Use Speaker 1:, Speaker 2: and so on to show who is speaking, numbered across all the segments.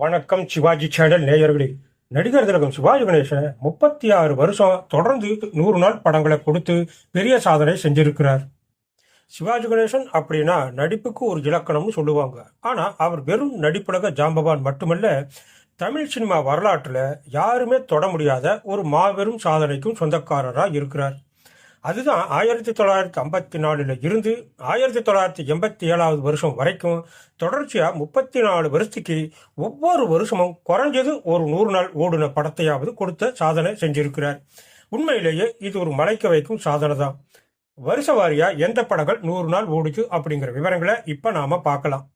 Speaker 1: வணக்கம் சிவாஜி சேனல் நேயர்களே. நடிகர் திலகம் சிவாஜி கணேசன் 36 வருஷம் தொடர்ந்து 100 நாள் படங்களை கொடுத்து பெரிய சாதனை செஞ்சிருக்கிறார். சிவாஜி கணேசன் அப்படின்னா நடிப்புக்கு ஒரு இலக்கணம்னு சொல்லுவாங்க. ஆனா அவர் வெறும் நடிப்புலக ஜாம்பவான் மட்டுமல்ல, தமிழ் சினிமா வரலாற்றுல யாருமே தொட முடியாத ஒரு மாபெரும் சாதனைக்கும் சொந்தக்காரரா இருக்கிறார். அதுதான் 1954 இருந்து 1987 வருஷம் வரைக்கும் தொடர்ச்சியா 34 வருஷத்துக்கு ஒவ்வொரு வருஷமும் குறைஞ்சது ஒரு 100 நாள் ஓடுன படத்தையாவது கொடுத்த சாதனை செஞ்சிருக்கிறார். உண்மையிலேயே இது ஒரு மலைக்க வைக்கும் சாதனை தான். வருஷ வாரியா எந்த படங்கள் 100 நாள் ஓடுச்சு அப்படிங்கிற விவரங்களை இப்ப நாம பார்க்கலாம்.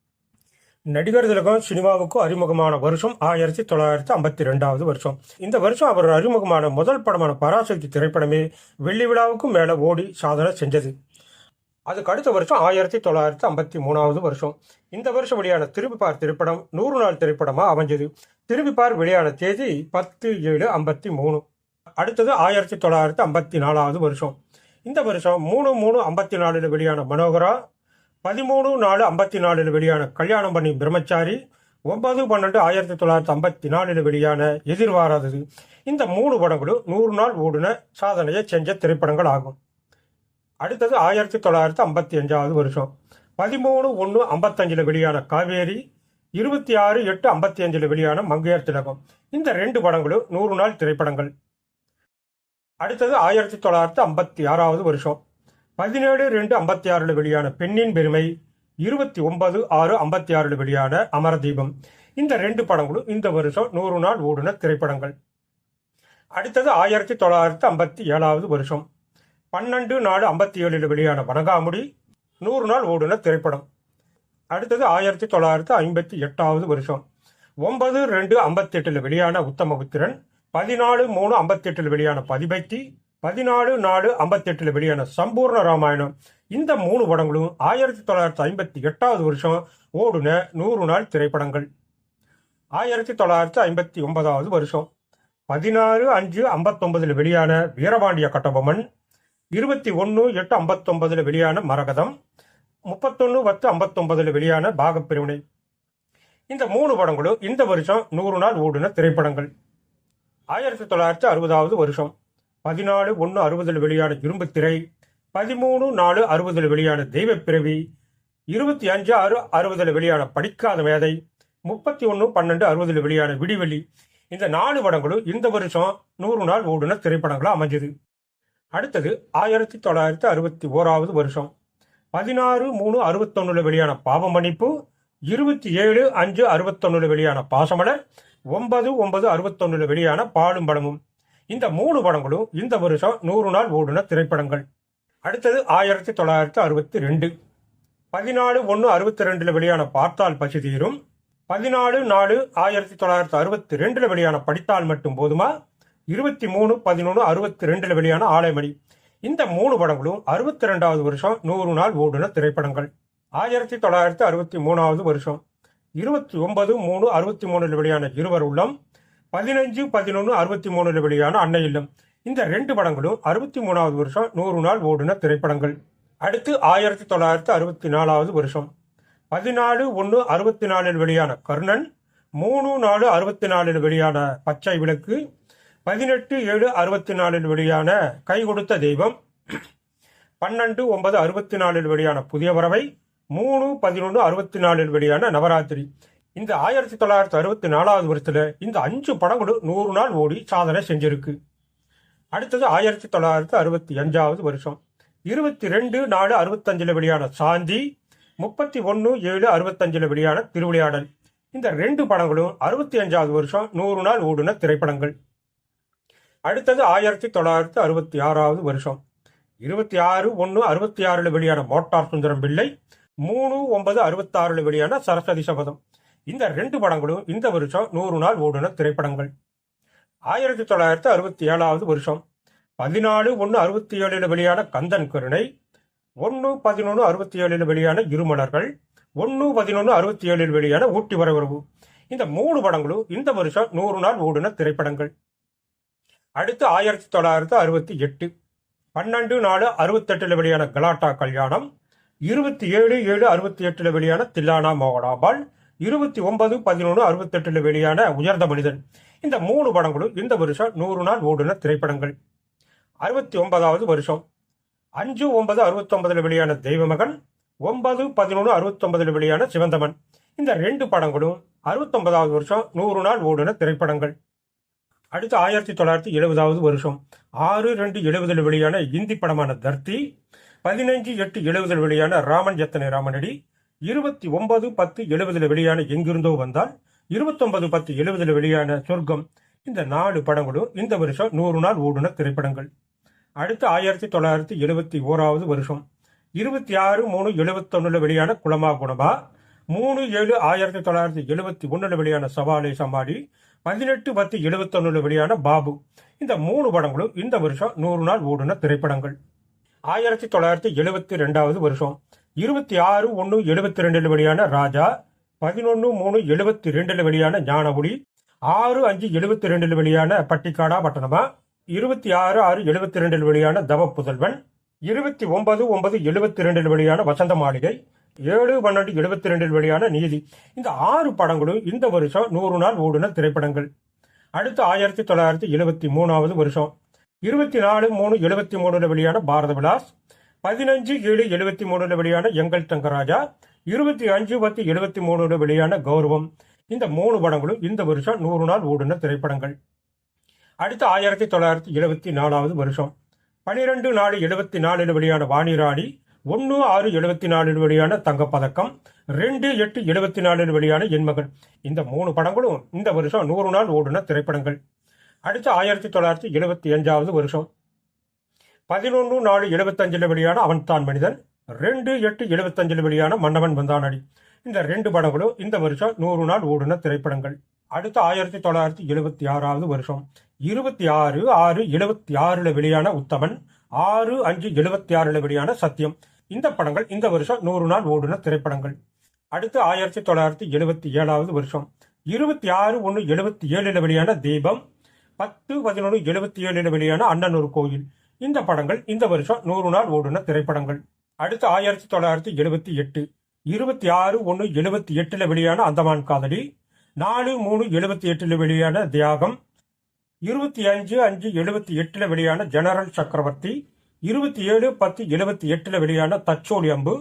Speaker 1: நடிகர் திலகம் சினிமாவுக்கு அறிமுகமான வருஷம் 1952 வருஷம். இந்த வருஷம் அவர் அறிமுகமான முதல் படமான பராசக்தி திரைப்படமே வெள்ளி விழாவுக்கும் மேல ஓடி சாதனை செஞ்சது. அதுக்கு அடுத்த வருஷம் 1953 வருஷம். இந்த வருஷம் வெளியான திரும்பிப்பார் திரைப்படம் 100 நாள் திரைப்படமா அமைஞ்சது. திரும்பிப்பார் வெளியான தேதி 10/7/53. அடுத்தது 1954 வருஷம். இந்த வருஷம் 3/3/54 வெளியான மனோகரா, 13/4/54 வெளியான கல்யாணம் பண்ணி பிரம்மச்சாரி, 9/12/1954 வெளியான எதிர்பாராதது. இந்த 3 படங்களும் 100 நாள் ஓடுன சாதனையை செஞ்ச திரைப்படங்கள் ஆகும். அடுத்தது 1955 வருஷம். 13/1/55 வெளியான காவேரி, 26/8/55 வெளியான மங்கையர் திலகம். இந்த 2 படங்களும் 100 நாள் திரைப்படங்கள். அடுத்தது 1956 வருஷம். 17/2/56 வெளியான பெண்ணின் பெருமை, 29/6/56 வெளியான அமரதீபம். இந்த 2 படங்களும் இந்த வருஷம் 100 நாள் ஓடுன திரைப்படங்கள். அடுத்தது 1957 வருஷம். 12/4/57 வெளியான வணங்காமுடி 100 நாள் ஓடுன திரைப்படம். அடுத்தது 1958 வருஷம். 9/2/58 வெளியான உத்தமபுத்திரன், 14/3/58 வெளியான பதிபக்தி, 14/4/58 வெளியான சம்பூர்ண ராமாயணம். இந்த 3 படங்களும் 1958 வருஷம் ஓடுன 100 நாள் திரைப்படங்கள். 1959 வருஷம். 16/5/59 வெளியான வீரபாண்டிய கட்டபொம்மன், 21/8/59 வெளியான மரகதம், 31/10/59 வெளியான பாகப்பிரிவினை. இந்த 3 படங்களும் இந்த வருஷம் 100 நாள் ஓடுன திரைப்படங்கள். 1960 வருஷம். 14/1/60 வெளியான இரும்பு திரை, 13/4/60 வெளியான தெய்வப்பிறவி, 25/6/60 வெளியான படிக்காத மேதை, 31/12/60 வெளியான விடிவெளி. இந்த 4 படங்களும் இந்த வருஷம் 100 நாள் ஓடுன திரைப்படங்களா அமைஞ்சது. அடுத்தது 1961 வருஷம். 16/3/61 வெளியான பாவமன்னிப்பு, 27/5/61 வெளியான பாசமலர், 9/9/61 வெளியான பாலும் படமும். இந்த 3 படங்களும் இந்த வருஷம் 100 நாள் ஓடுன திரைப்படங்கள். அடுத்தது 1962. 14/1/62 வெளியான பார்த்தால் பசி தீரும், 14/4/1962 வெளியான படித்தால் மட்டும் போதுமா, 23/11/62 வெளியான ஆலைமணி. இந்த 3 படங்களும் 62வது வருஷம் 100 நாள் ஓடுன திரைப்படங்கள். 1963 வருஷம். 29/3/63 வெளியான இருவர் உள்ளம், 15/11/63 வெளியான அன்னை இல்லம். இந்த 2 படங்களும் 63வது வருஷம் 100 நாள் ஓடுன திரைப்படங்கள். அடுத்து 1964 வருஷம். 14/1/64 வெளியான கர்ணன், 3/4/64 வெளியான பச்சை விளக்கு, 18/7/64 வெளியான கை கொடுத்த தெய்வம், 12/9/64 வெளியான புதிய பறவை, 3/11/64 வெளியான நவராத்திரி. இந்த 1964 வருஷத்துல இந்த 5 படங்களும் 100 நாள் ஓடி சாதனை செஞ்சிருக்கு. அடுத்தது 1965 வருஷம். 22/4/65 வெளியான சாந்தி, 31/7/65 வெளியான திருவிளையாடல். இந்த 2 படங்களும் 65வது வருஷம் 100 நாள் ஓடுன திரைப்படங்கள். அடுத்தது 1966 வருஷம். 26/1/66 வெளியான மோட்டார் சுந்தரம் பிள்ளை, 3/9/66 வெளியான சரஸ்வதி சபதம். இந்த 2 படங்களும் இந்த வருஷம் 100 நாள் ஓடுன திரைப்படங்கள். 1967 வருஷம். 14/1/67 வெளியான கந்தன் கருணை, 1/11/67 வெளியான இருமலர்கள், 1/11/67 வெளியான ஊட்டி வரவுறவு. இந்த 3 படங்களும் இந்த வருஷம் 100 நாள் ஓடுன திரைப்படங்கள். அடுத்து 1968. 12/4/68 வெளியான கலாட்டா கல்யாணம், 27/7/68 வெளியான தில்லானா மோகனாபால், 29/11/68 வெளியான உயர்ந்த மனிதன். இந்த 3 படங்களும் இந்த வருஷம் 100 நாள் ஓடுன திரைப்படங்கள். 69வது வருஷம் 5/9/69 வெளியான தெய்வமகன், 9/11/69 வெளியான சிவந்தமன். இந்த 2 படங்களும் 69வது வருஷம் 100 நாள் ஓடுன திரைப்படங்கள். அடுத்து 1970வது வருஷம் 6/2/70 வெளியான இந்தி படமான தர்த்தி, 15/8/70 வெளியான ராமன் எத்தனை ராமனடி, 29/10/70 வெளியான எங்கிருந்தோ வந்தால், 29/10/70 வெளியான சொர்க்கம். இந்த 4 படங்களும் இந்த வருஷம் 100 நாள் ஓடுன திரைப்படங்கள். அடுத்து 1971வது வருஷம் 26/3/71 வெளியான குலமா குணமா, 3/7/1971 வெளியான சவாலே சமாளி, 18/10/71 வெளியான பாபு. இந்த 3 படங்களும் இந்த வருஷம் 100 நாள் ஓடுன திரைப்படங்கள். 1972வது வருஷம் 26/1/72 வெளியான ராஜா, 11/3/72 வெளியான ஞான ஒளி, 6/5/72 வெளியான பட்டிக்காடா பட்டணமா, 26/6/72 வெளியான தவ புதல்வன், 29/9/72 வெளியான வசந்த மாளிகை, 7/12/72 வெளியான நீதி. இந்த 6 படங்களும் இந்த வருஷம் 100 நாள் ஓடுன திரைப்படங்கள். அடுத்து 1973வது வருஷம் 24/3/73 வெளியான பாரத விலாஸ், 15/7/73 வெளியான எங்கள் தங்கராஜா, 25/10/73 வெளியான கௌரவம். இந்த 3 படங்களும் இந்த வருஷம் 100 நாள் ஓடுன திரைப்படங்கள். அடுத்து 1974வது வருஷம் 12/4/74 வெளியான வாணிராணி, 1/6/74 வெளியான தங்கப்பதக்கம், 2/8/74 வெளியான என் மகன். இந்த 3 படங்களும் இந்த வருஷம் 100 நாள் ஓடுன திரைப்படங்கள். அடுத்து 1975வது வருஷம் 11/4/75 வெளியான அவன்தான் மனிதன், 2/8/75 வெளியான மன்னவன் வந்தானடி. இந்த 2 படங்களும் இந்த வருஷம் 100 நாள் ஓடுன திரைப்படங்கள். அடுத்து 1976வது வருஷம் 26/6/76 வெளியான உத்தமன், 6/5/76 வெளியான சத்தியம். இந்த படங்கள் இந்த வருஷம் 100 நாள் ஓடுன திரைப்படங்கள். அடுத்து 1977வது வருஷம் 26/1/77 வெளியான தீபம், 10/11/77 வெளியான அண்ணன் ஒரு கோயில். இந்த படங்கள் இந்த வருஷம் 100 நாள் ஓடுன திரைப்படங்கள். அடுத்து 1978 26/1/78 வெளியான அந்தமான் காதலி, 4/3/78 வெளியான தியாகம், 25/5/78 வெளியான ஜெனரல் சக்கரவர்த்தி, 27/10/78 வெளியான தச்சோலி அம்பு,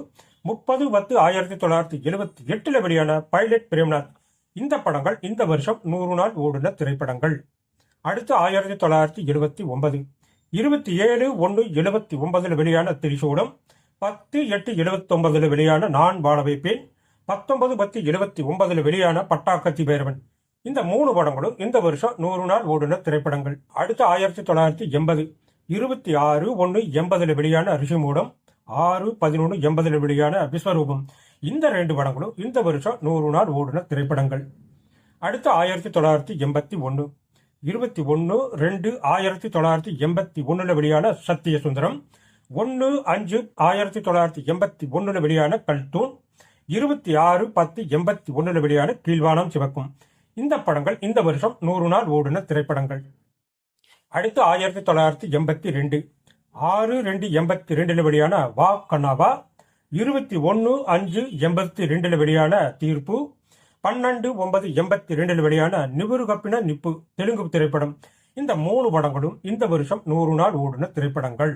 Speaker 1: 30/10/1978 வெளியான பைலட் பிரேம்நாத். இந்த படங்கள் இந்த வருஷம் 100 நாள் ஓடுன திரைப்படங்கள். அடுத்து 1979 27/1/79 வெளியான திரிசூலம், 10/8/79 வெளியான நான் வாழ வைப்பேன், 19/10/79 வெளியான பட்டாக்கத்தி பைரவன். இந்த 3 படங்களும் இந்த வருஷம் 100 நாள் ஓடுன திரைப்படங்கள். அடுத்து 1980 26/1/80 வெளியான ரிஷிமூடம், 6/11/80 வெளியான விஸ்வரூபம். இந்த 2 படங்களும் இந்த வருஷம் 100 நாள் ஓடுன திரைப்படங்கள். அடுத்து 1981 21/2/1981 வெளியான சத்திய சுந்தரம், 1/5/1981 வெளியான கல்தூன், 26/10/81 வெளியான கீழ்வானம் சிவக்கும். இந்த படங்கள் இந்த வருஷம் 100 நாள் ஓடுன திரைப்படங்கள். அடுத்து 1982 6/2/82 வெளியான வா கண்ணாவா, 21/5/82 வெளியான தீர்ப்பு, 12/9/82 வெளியான நிபுரு கப்பின நிப்பு தெலுங்கு திரைப்படம். இந்த 3 படங்களும் இந்த வருஷம் 100 நாள் ஓடுன திரைப்படங்கள்.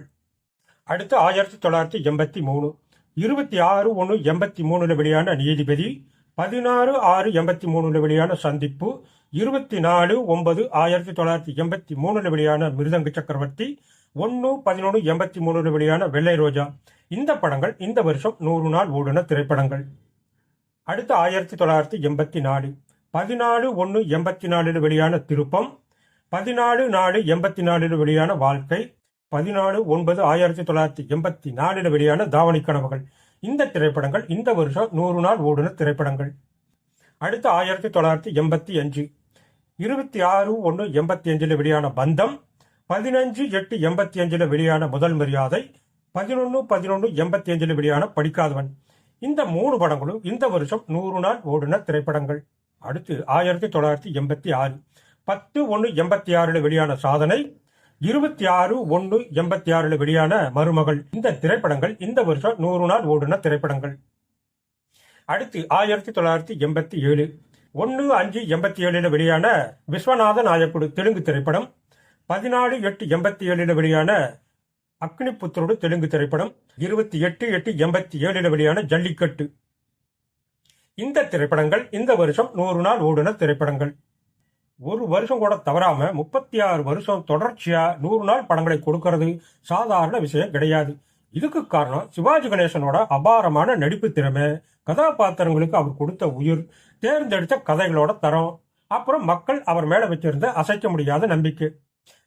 Speaker 1: அடுத்து 1983 26/1/83 வெளியான நீதிபதி, 16/6/83 வெளியான சந்திப்பு, 24/9/1983 வெளியான மிருதங்க சக்கரவர்த்தி, 1/11/83 வெளியான வெள்ளை ரோஜா. இந்த படங்கள் இந்த வருஷம் 100 நாள் ஓடுன திரைப்படங்கள். அடுத்து 1984 14/1/84 வெளியான திருப்பம், 14/4/84 வெளியான வாழ்க்கை, 14/9/1984 வெளியான தாவணி கனவுகள். இந்த திரைப்படங்கள் இந்த வருஷம் 100 நாள் ஓடுன திரைப்படங்கள். அடுத்து 1985 26/1/85 வெளியான பந்தம், 15/8/85 வெளியான முதல் மரியாதை, 11/11/85 வெளியான படிக்காதவன். இந்த 3 படங்களும் இந்த வருஷம் 100 நாள் ஓடுன திரைப்படங்கள். அடுத்து 1986 10/1/86 வெளியான சாதனை, 26/1/86 வெளியான மருமகள். இந்த திரைப்படங்கள் இந்த வருஷம் 100 நாள் ஓடுன திரைப்படங்கள். அடுத்து 1987 1/5/87 வெளியான விஸ்வநாத நாயக்குடு தெலுங்கு திரைப்படம், 14/8/87 வெளியான அக்னிபுத்திரோடு தெலுங்கு திரைப்படம், 28/8/87 வெளியான ஜல்லிக்கட்டு. இந்த திரைப்படங்கள் இந்த வருஷம் 100 நாள் ஓடுன திரைப்படங்கள். ஒரு வருஷம் கூட தவறாம 36 வருஷம் தொடர்ச்சியா 100 நாள் படங்களை கொடுக்கறது சாதாரண விஷயம் கிடையாது. இதுக்கு காரணம் சிவாஜி கணேசனோட அபாரமான நடிப்பு திறமை, கதாபாத்திரங்களுக்கு அவர் கொடுத்த உயிர், தேர்ந்தெடுத்த கதைகளோட தரம், அப்புறம் மக்கள் அவர் மேல வச்சிருந்த அசைக்க முடியாத நம்பிக்கை.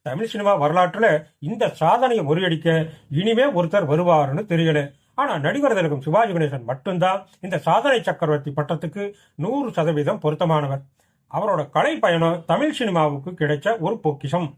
Speaker 1: தமிழ் சினிமா வரலாற்றுல இந்த சாதனையை முறியடிக்க இனிமே ஒருத்தர் வருவாருன்னு தெரியல. ஆனா நடிகர் திலகம் சிவாஜி கணேசன் மட்டும்தான் இந்த சாதனை சக்கரவர்த்தி பட்டத்துக்கு 100% பொருத்தமானவர். அவரோட கலை பயணம் தமிழ் சினிமாவுக்கு கிடைச்ச ஒரு பொக்கிஷம்.